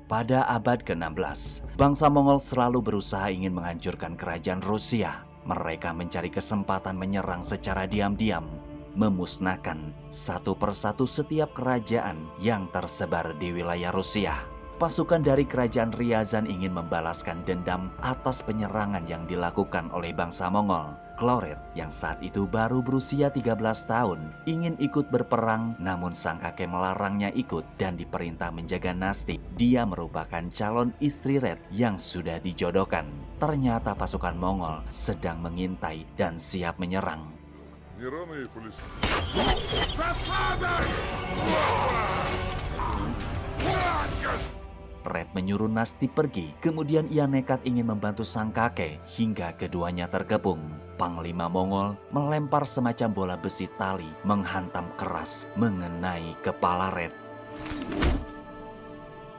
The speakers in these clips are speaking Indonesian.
Pada abad ke-16, bangsa Mongol selalu berusaha ingin menghancurkan kerajaan Rusia. Mereka mencari kesempatan menyerang secara diam-diam, memusnahkan satu persatu setiap kerajaan yang tersebar di wilayah Rusia. Pasukan dari kerajaan Ryazan ingin membalaskan dendam atas penyerangan yang dilakukan oleh bangsa Mongol. Kloret yang saat itu baru berusia 13 tahun ingin ikut berperang, namun sang kakek melarangnya ikut dan diperintah menjaga Nasti. Dia merupakan calon istri Red yang sudah dijodohkan. Ternyata pasukan Mongol sedang mengintai dan siap menyerang. Red menyuruh Nasti pergi, kemudian ia nekat ingin membantu sang kakek hingga keduanya terkepung. Panglima Mongol melempar semacam bola besi tali menghantam keras mengenai kepala Red.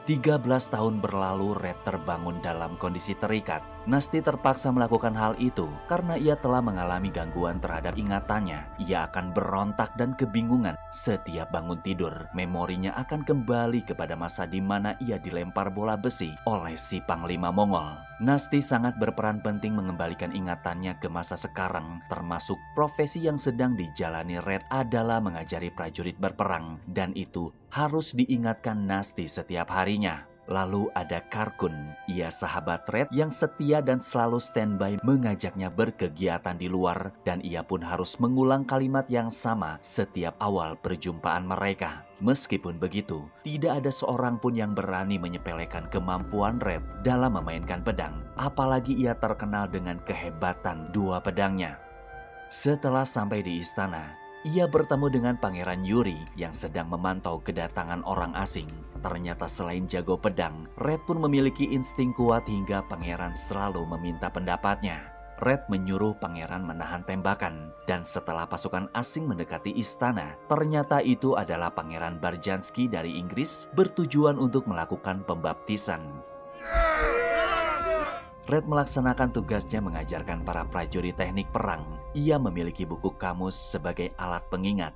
13 tahun berlalu, Red terbangun dalam kondisi terikat. Nasti terpaksa melakukan hal itu karena ia telah mengalami gangguan terhadap ingatannya. Ia akan berontak dan kebingungan. Setiap bangun tidur, memorinya akan kembali kepada masa di mana ia dilempar bola besi oleh si Panglima Mongol. Nasti sangat berperan penting mengembalikan ingatannya ke masa sekarang, termasuk profesi yang sedang dijalani Red adalah mengajari prajurit berperang, dan itu harus diingatkan Nasti setiap harinya. Lalu ada Karkun, ia sahabat Red yang setia dan selalu standby mengajaknya berkegiatan di luar, dan ia pun harus mengulang kalimat yang sama setiap awal perjumpaan mereka. Meskipun begitu, tidak ada seorang pun yang berani menyepelekan kemampuan Red dalam memainkan pedang, apalagi ia terkenal dengan kehebatan dua pedangnya. Setelah sampai di istana, ia bertemu dengan Pangeran Yuri yang sedang memantau kedatangan orang asing. Ternyata selain jago pedang, Red pun memiliki insting kuat hingga pangeran selalu meminta pendapatnya. Red menyuruh pangeran menahan tembakan, dan setelah pasukan asing mendekati istana, ternyata itu adalah Pangeran Barjansky dari Inggris bertujuan untuk melakukan pembaptisan. Red melaksanakan tugasnya mengajarkan para prajurit teknik perang. Ia memiliki buku kamus sebagai alat pengingat.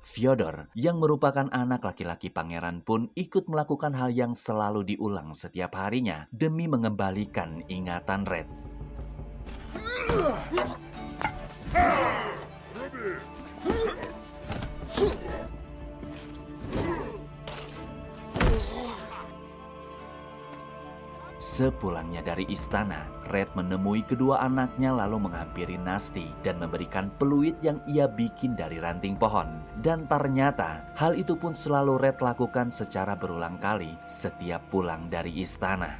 Fyodor, yang merupakan anak laki-laki pangeran pun ikut melakukan hal yang selalu diulang setiap harinya demi mengembalikan ingatan Red. Sepulangnya dari istana, Red menemui kedua anaknya lalu menghampiri Nasti dan memberikan peluit yang ia bikin dari ranting pohon. Dan ternyata hal itu pun selalu Red lakukan secara berulang kali setiap pulang dari istana.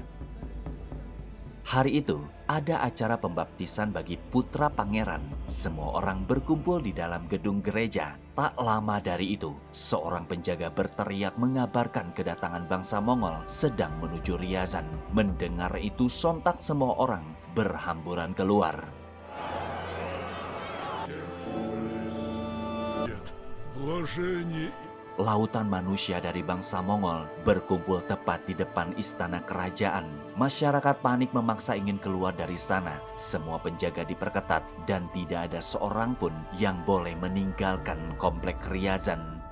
Hari itu ada acara pembaptisan bagi putra pangeran. Semua orang berkumpul di dalam gedung gereja. Tak lama dari itu, seorang penjaga berteriak mengabarkan kedatangan bangsa Mongol sedang menuju Ryazan. Mendengar itu sontak semua orang berhamburan keluar. Lautan manusia dari bangsa Mongol berkumpul tepat di depan istana kerajaan. Masyarakat panik memaksa ingin keluar dari sana. Semua penjaga diperketat dan tidak ada seorang pun yang boleh meninggalkan komplek Ryazan.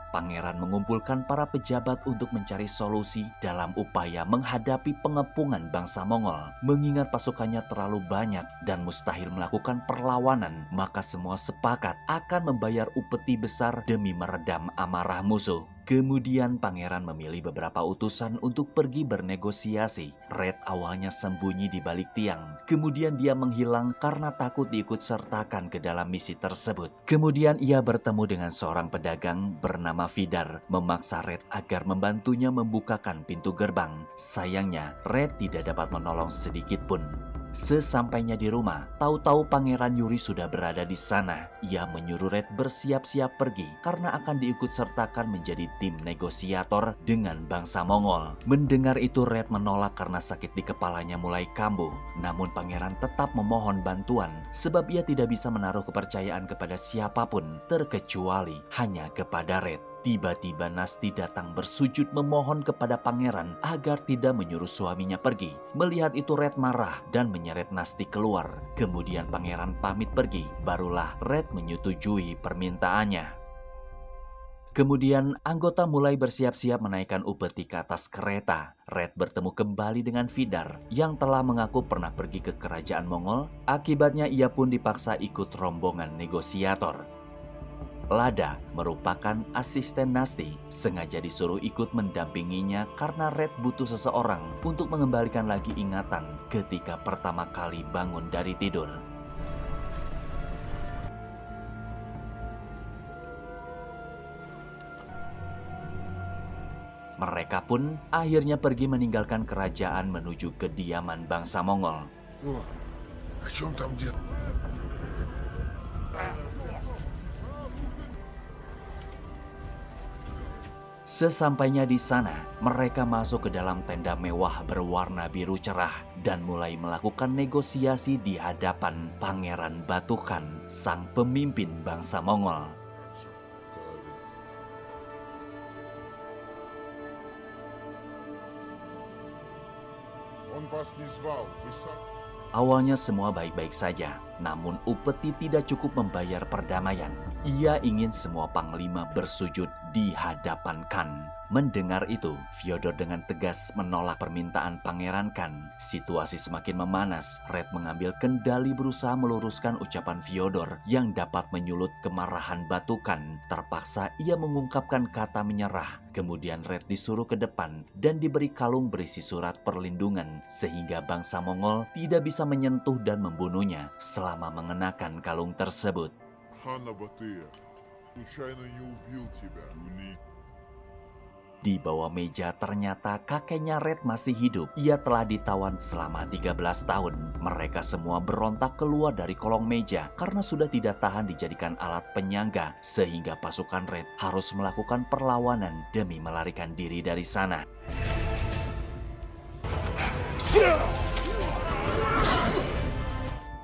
Pangeran mengumpulkan para pejabat untuk mencari solusi dalam upaya menghadapi pengepungan bangsa Mongol. Mengingat pasukannya terlalu banyak dan mustahil melakukan perlawanan, maka semua sepakat akan membayar upeti besar demi meredam amarah musuh. Kemudian pangeran memilih beberapa utusan untuk pergi bernegosiasi. Red awalnya sembunyi di balik tiang. Kemudian dia menghilang karena takut diikut sertakan ke dalam misi tersebut. Kemudian ia bertemu dengan seorang pedagang bernama Vidar, memaksa Red agar membantunya membukakan pintu gerbang. Sayangnya, Red tidak dapat menolong sedikit pun. Sesampainya di rumah, tahu-tahu Pangeran Yuri sudah berada di sana. Ia menyuruh Red bersiap-siap pergi karena akan diikut sertakan menjadi tim negosiator dengan bangsa Mongol. Mendengar itu Red menolak karena sakit di kepalanya mulai kambuh. Namun Pangeran tetap memohon bantuan sebab ia tidak bisa menaruh kepercayaan kepada siapapun terkecuali hanya kepada Red. Tiba-tiba Nasti datang bersujud memohon kepada pangeran agar tidak menyuruh suaminya pergi. Melihat itu Red marah dan menyeret Nasti keluar. Kemudian pangeran pamit pergi, barulah Red menyetujui permintaannya. Kemudian anggota mulai bersiap-siap menaikkan upeti ke atas kereta. Red bertemu kembali dengan Vidar yang telah mengaku pernah pergi ke kerajaan Mongol. Akibatnya ia pun dipaksa ikut rombongan negosiator. Lada merupakan asisten Nasti, sengaja disuruh ikut mendampinginya karena Red butuh seseorang untuk mengembalikan lagi ingatan ketika pertama kali bangun dari tidur. Mereka pun akhirnya pergi meninggalkan kerajaan menuju kediaman bangsa Mongol. Sesampainya di sana, mereka masuk ke dalam tenda mewah berwarna biru cerah dan mulai melakukan negosiasi di hadapan Pangeran Batukan, sang pemimpin bangsa Mongol. Awalnya semua baik-baik saja, namun Upeti tidak cukup membayar perdamaian. Ia ingin semua panglima bersujud di hadapan Khan. Mendengar itu, Fyodor dengan tegas menolak permintaan Pangeran Khan. Situasi semakin memanas. Red mengambil kendali berusaha meluruskan ucapan Fyodor yang dapat menyulut kemarahan Batukan. Terpaksa ia mengungkapkan kata menyerah. Kemudian Red disuruh ke depan dan diberi kalung berisi surat perlindungan sehingga bangsa Mongol tidak bisa menyentuh dan membunuhnya selama mengenakan kalung tersebut. Di bawah meja ternyata kakeknya Red masih hidup. Ia telah ditawan selama 13 tahun. Mereka semua berontak keluar dari kolong meja karena sudah tidak tahan dijadikan alat penyangga. Sehingga pasukan Red harus melakukan perlawanan demi melarikan diri dari sana.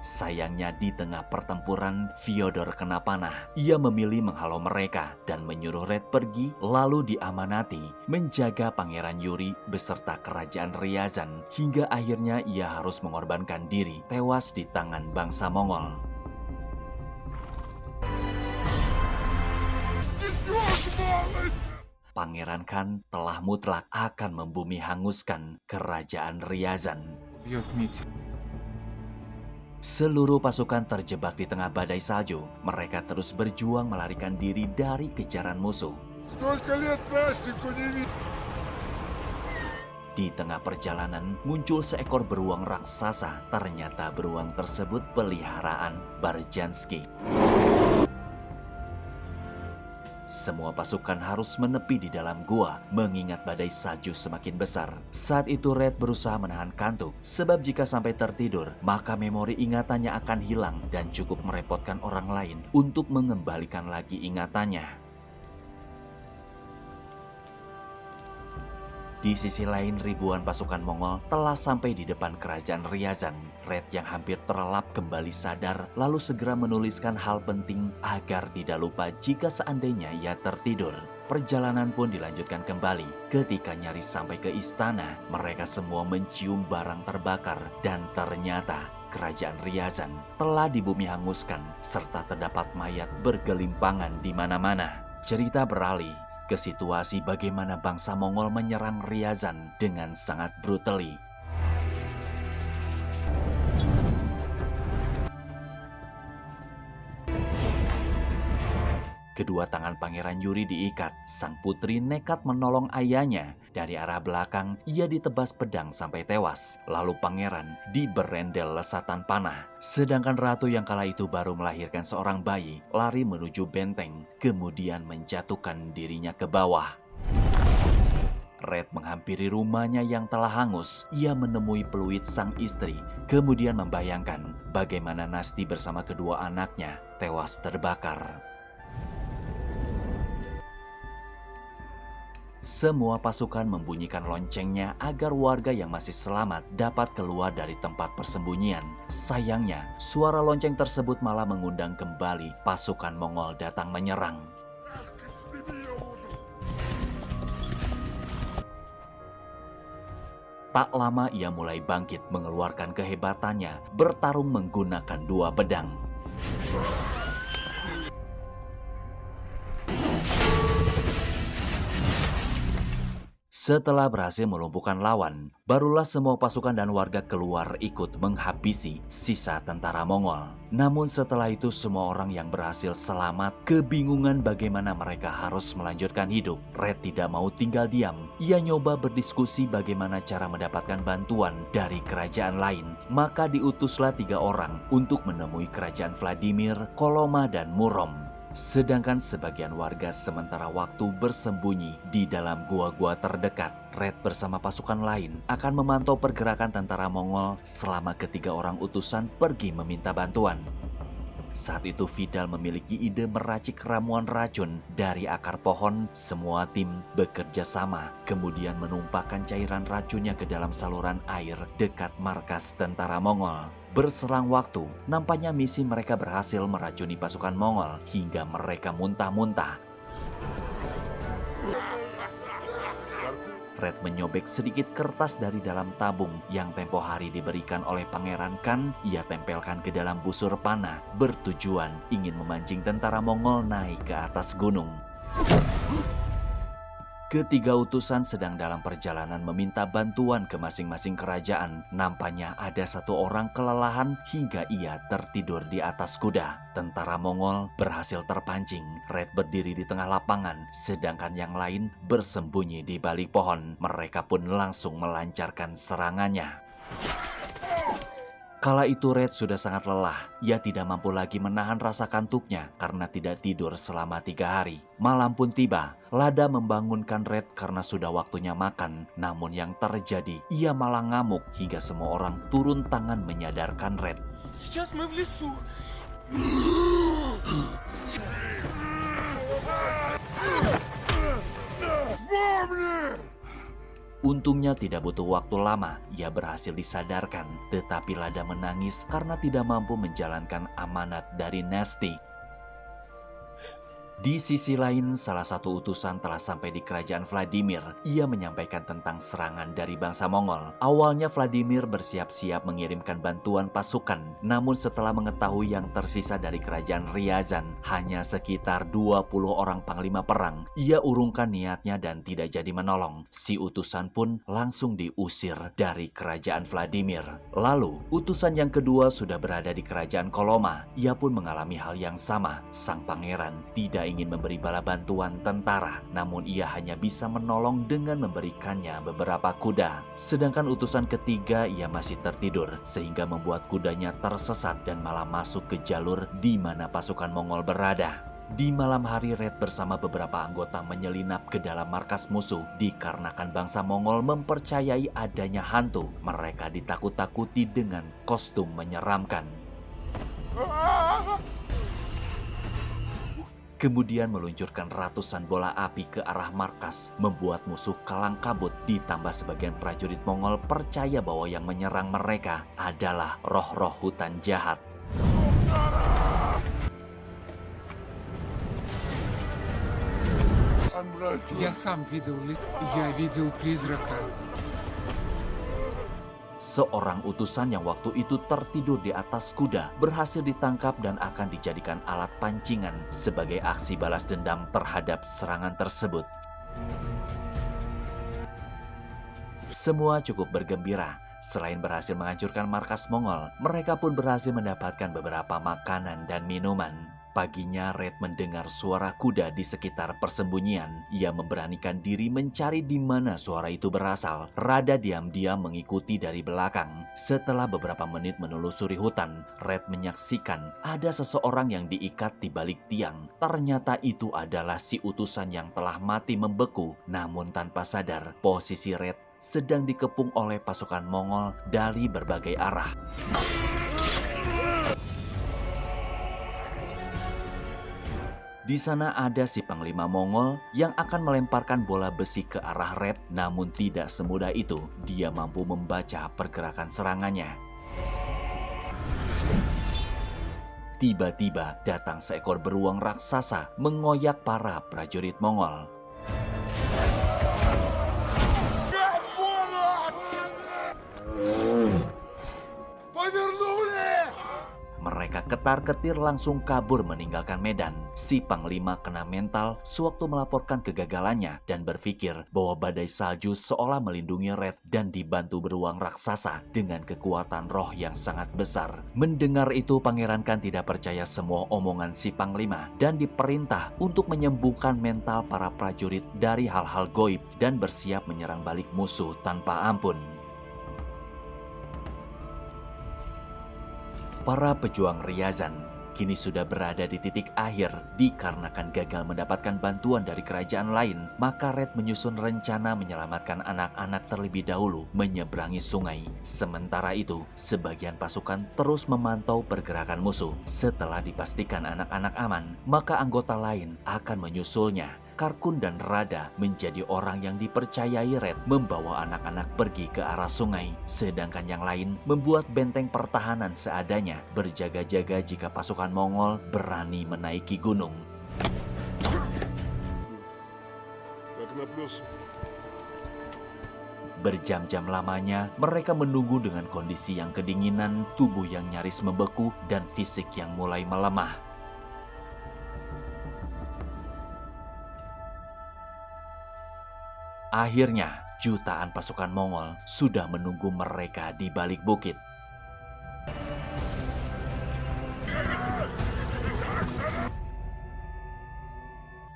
Sayangnya di tengah pertempuran, Fyodor kena panah. Ia memilih menghalau mereka dan menyuruh Red pergi, lalu diamanati menjaga Pangeran Yuri beserta kerajaan Ryazan hingga akhirnya ia harus mengorbankan diri, tewas di tangan bangsa Mongol. Pangeran Khan telah mutlak akan membumi hanguskan kerajaan Ryazan. Seluruh pasukan terjebak di tengah badai salju. Mereka terus berjuang melarikan diri dari kejaran musuh. Di tengah perjalanan muncul seekor beruang raksasa. Ternyata beruang tersebut peliharaan Barjansky. Semua pasukan harus menepi di dalam gua mengingat badai salju semakin besar. Saat itu Red berusaha menahan kantuk sebab jika sampai tertidur maka memori ingatannya akan hilang dan cukup merepotkan orang lain untuk mengembalikan lagi ingatannya. Di sisi lain, ribuan pasukan Mongol telah sampai di depan kerajaan Ryazan. Red yang hampir terlelap kembali sadar, lalu segera menuliskan hal penting agar tidak lupa jika seandainya ia tertidur. Perjalanan pun dilanjutkan kembali. Ketika nyaris sampai ke istana, mereka semua mencium barang terbakar dan ternyata kerajaan Ryazan telah dibumi hanguskan serta terdapat mayat bergelimpangan di mana-mana. Cerita beralih ke situasi bagaimana bangsa Mongol menyerang Ryazan dengan sangat brutally. Kedua tangan Pangeran Yuri diikat. Sang putri nekat menolong ayahnya. Dari arah belakang, ia ditebas pedang sampai tewas. Lalu pangeran diberendel lesatan panah. Sedangkan ratu yang kala itu baru melahirkan seorang bayi, lari menuju benteng, kemudian menjatuhkan dirinya ke bawah. Red menghampiri rumahnya yang telah hangus. Ia menemui peluit sang istri, kemudian membayangkan bagaimana Nasti bersama kedua anaknya tewas terbakar. Semua pasukan membunyikan loncengnya agar warga yang masih selamat dapat keluar dari tempat persembunyian. Sayangnya, suara lonceng tersebut malah mengundang kembali pasukan Mongol datang menyerang. Tak lama ia mulai bangkit mengeluarkan kehebatannya, bertarung menggunakan dua pedang. Setelah berhasil melumpuhkan lawan, barulah semua pasukan dan warga keluar ikut menghabisi sisa tentara Mongol. Namun setelah itu semua orang yang berhasil selamat kebingungan bagaimana mereka harus melanjutkan hidup. Red tidak mau tinggal diam. Ia nyoba berdiskusi bagaimana cara mendapatkan bantuan dari kerajaan lain. Maka diutuslah 3 orang untuk menemui kerajaan Vladimir, Koloma, dan Murom. Sedangkan sebagian warga sementara waktu bersembunyi di dalam gua-gua terdekat. Red bersama pasukan lain akan memantau pergerakan tentara Mongol selama ketiga orang utusan pergi meminta bantuan. Saat itu Vidal memiliki ide meracik ramuan racun dari akar pohon. Semua tim bekerja sama, kemudian menumpahkan cairan racunnya ke dalam saluran air dekat markas tentara Mongol. Berselang waktu, nampaknya misi mereka berhasil meracuni pasukan Mongol hingga mereka muntah-muntah. Red menyobek sedikit kertas dari dalam tabung yang tempo hari diberikan oleh Pangeran Khan. Ia tempelkan ke dalam busur panah, bertujuan ingin memancing tentara Mongol naik ke atas gunung. Ketiga utusan sedang dalam perjalanan meminta bantuan ke masing-masing kerajaan. Nampaknya ada satu orang kelelahan hingga ia tertidur di atas kuda. Tentara Mongol berhasil terpancing. Red berdiri di tengah lapangan, sedangkan yang lain bersembunyi di balik pohon. Mereka pun langsung melancarkan serangannya. Kala itu Red sudah sangat lelah. Ia tidak mampu lagi menahan rasa kantuknya karena tidak tidur selama 3 hari. Malam pun tiba. Lada membangunkan Red karena sudah waktunya makan. Namun yang terjadi, ia malah ngamuk hingga semua orang turun tangan menyadarkan Red. Сейчас мы в лесу. Untungnya tidak butuh waktu lama, ia berhasil disadarkan. Tetapi Lada menangis karena tidak mampu menjalankan amanat dari Nasty. Di sisi lain, salah satu utusan telah sampai di kerajaan Vladimir. Ia menyampaikan tentang serangan dari bangsa Mongol. Awalnya Vladimir bersiap-siap mengirimkan bantuan pasukan. Namun setelah mengetahui yang tersisa dari kerajaan Ryazan hanya sekitar 20 orang panglima perang, ia urungkan niatnya dan tidak jadi menolong. Si utusan pun langsung diusir dari kerajaan Vladimir. Lalu, utusan yang kedua sudah berada di kerajaan Koloma. Ia pun mengalami hal yang sama. Sang pangeran tidak ingin memberi bala bantuan tentara, namun ia hanya bisa menolong dengan memberikannya beberapa kuda. Sedangkan utusan ketiga ia masih tertidur, sehingga membuat kudanya tersesat dan malah masuk ke jalur di mana pasukan Mongol berada. Di malam hari, Red bersama beberapa anggota menyelinap ke dalam markas musuh. Dikarenakan bangsa Mongol mempercayai adanya hantu, mereka ditakut-takuti dengan kostum menyeramkan. Kemudian meluncurkan ratusan bola api ke arah markas, membuat musuh kalang kabut. Ditambah sebagian prajurit Mongol percaya bahwa yang menyerang mereka adalah roh-roh hutan jahat. Я сам видел призрака. Seorang utusan yang waktu itu tertidur di atas kuda berhasil ditangkap dan akan dijadikan alat pancingan sebagai aksi balas dendam terhadap serangan tersebut. Semua cukup bergembira. Selain berhasil menghancurkan markas Mongol, mereka pun berhasil mendapatkan beberapa makanan dan minuman. Paginya Red mendengar suara kuda di sekitar persembunyian. Ia memberanikan diri mencari di mana suara itu berasal. Rada diam-diam mengikuti dari belakang. Setelah beberapa menit menelusuri hutan, Red menyaksikan ada seseorang yang diikat di balik tiang. Ternyata itu adalah si utusan yang telah mati membeku. Namun tanpa sadar, posisi Red sedang dikepung oleh pasukan Mongol dari berbagai arah. Di sana ada si panglima Mongol yang akan melemparkan bola besi ke arah Red, namun tidak semudah itu. Dia mampu membaca pergerakan serangannya. Tiba-tiba datang seekor beruang raksasa mengoyak para prajurit Mongol. Mereka Ia ketar-ketir langsung kabur meninggalkan medan. Si Panglima kena mental sewaktu melaporkan kegagalannya dan berpikir bahwa badai salju seolah melindungi Red dan dibantu beruang raksasa dengan kekuatan roh yang sangat besar. Mendengar itu, Pangeran Khan tidak percaya semua omongan si Panglima dan diperintah untuk menyembuhkan mental para prajurit dari hal-hal goib dan bersiap menyerang balik musuh tanpa ampun. Para pejuang Ryazan kini sudah berada di titik akhir. Dikarenakan gagal mendapatkan bantuan dari kerajaan lain, maka Red menyusun rencana menyelamatkan anak-anak terlebih dahulu menyeberangi sungai. Sementara itu, sebagian pasukan terus memantau pergerakan musuh. Setelah dipastikan anak-anak aman, maka anggota lain akan menyusulnya. Karkun dan Rada menjadi orang yang dipercayai Red membawa anak-anak pergi ke arah sungai. Sedangkan yang lain membuat benteng pertahanan seadanya, berjaga-jaga jika pasukan Mongol berani menaiki gunung. Berjam-jam lamanya, mereka menunggu dengan kondisi yang kedinginan, tubuh yang nyaris membeku, dan fisik yang mulai melemah. Akhirnya, jutaan pasukan Mongol sudah menunggu mereka di balik bukit.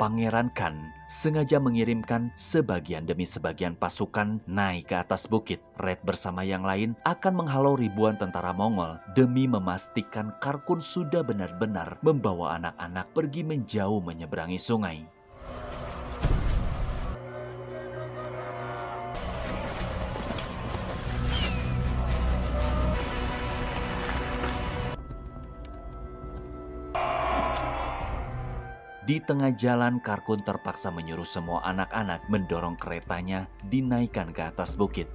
Pangeran Khan sengaja mengirimkan sebagian demi sebagian pasukan naik ke atas bukit. Red bersama yang lain akan menghalau ribuan tentara Mongol demi memastikan Karkun sudah benar-benar membawa anak-anak pergi menjauh menyeberangi sungai. Di tengah jalan, Karkun terpaksa menyuruh semua anak-anak mendorong keretanya dinaikkan ke atas bukit.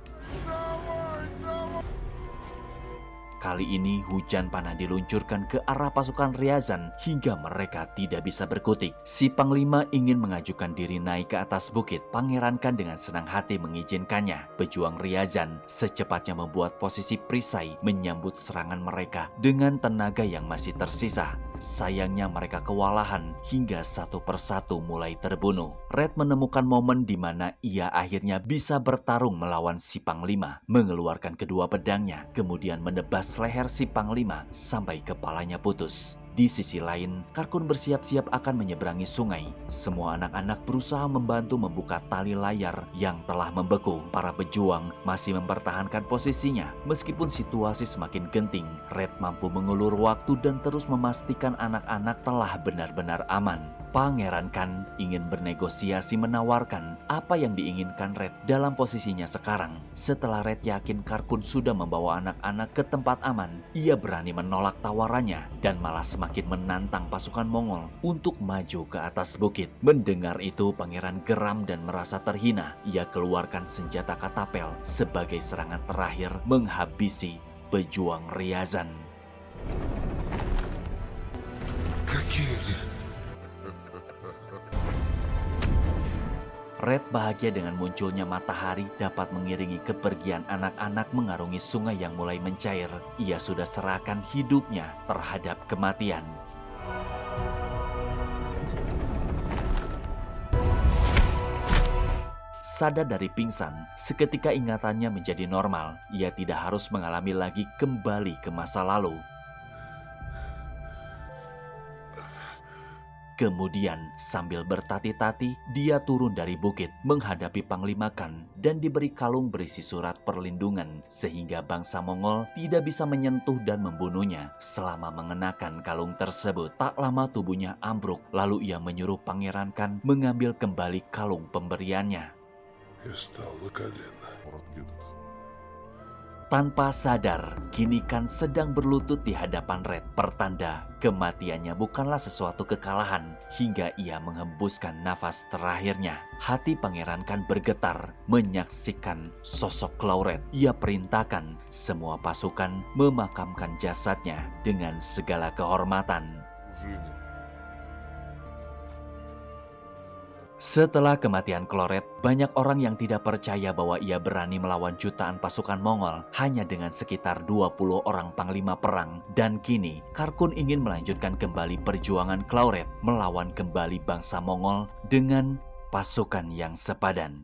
Kali ini hujan panah diluncurkan ke arah pasukan Ryazan hingga mereka tidak bisa berkutik. Si Panglima ingin mengajukan diri naik ke atas bukit. Pangeran Khan dengan senang hati mengizinkannya. Pejuang Ryazan secepatnya membuat posisi perisai menyambut serangan mereka dengan tenaga yang masih tersisa. Sayangnya mereka kewalahan hingga satu persatu mulai terbunuh. Red menemukan momen di mana ia akhirnya bisa bertarung melawan si Panglima, mengeluarkan kedua pedangnya, kemudian menebas leher si Panglima sampai kepalanya putus. Di sisi lain, Karkun bersiap-siap akan menyeberangi sungai. Semua anak-anak berusaha membantu membuka tali layar yang telah membeku. Para pejuang masih mempertahankan posisinya. Meskipun situasi semakin genting, Red mampu mengulur waktu dan terus memastikan anak-anak telah benar-benar aman. Pangeran Khan ingin bernegosiasi menawarkan apa yang diinginkan Red dalam posisinya sekarang. Setelah Red yakin Karkun sudah membawa anak-anak ke tempat aman, ia berani menolak tawarannya dan malah semakin menantang pasukan Mongol untuk maju ke atas bukit. Mendengar itu, Pangeran geram dan merasa terhina. Ia keluarkan senjata katapel sebagai serangan terakhir menghabisi pejuang Ryazan. Red bahagia dengan munculnya matahari dapat mengiringi kepergian anak-anak mengarungi sungai yang mulai mencair. Ia sudah serahkan hidupnya terhadap kematian. Sadar dari pingsan, seketika ingatannya menjadi normal. Ia tidak harus mengalami lagi kembali ke masa lalu. Kemudian, sambil bertati-tati, dia turun dari bukit menghadapi Panglima Khan dan diberi kalung berisi surat perlindungan sehingga bangsa Mongol tidak bisa menyentuh dan membunuhnya selama mengenakan kalung tersebut. Tak lama tubuhnya ambruk, lalu ia menyuruh Pangeran Khan mengambil kembali kalung pemberiannya. Tanpa sadar, kini Khan sedang berlutut di hadapan Red, pertanda kematiannya bukanlah sesuatu kekalahan, hingga ia menghembuskan nafas terakhirnya. Hati Pangeran Khan bergetar menyaksikan sosok Red. Ia perintahkan semua pasukan memakamkan jasadnya dengan segala kehormatan. Setelah kematian Kloret, banyak orang yang tidak percaya bahwa ia berani melawan jutaan pasukan Mongol hanya dengan sekitar 20 orang panglima perang. Dan kini, Karkun ingin melanjutkan kembali perjuangan Kloret melawan kembali bangsa Mongol dengan pasukan yang sepadan.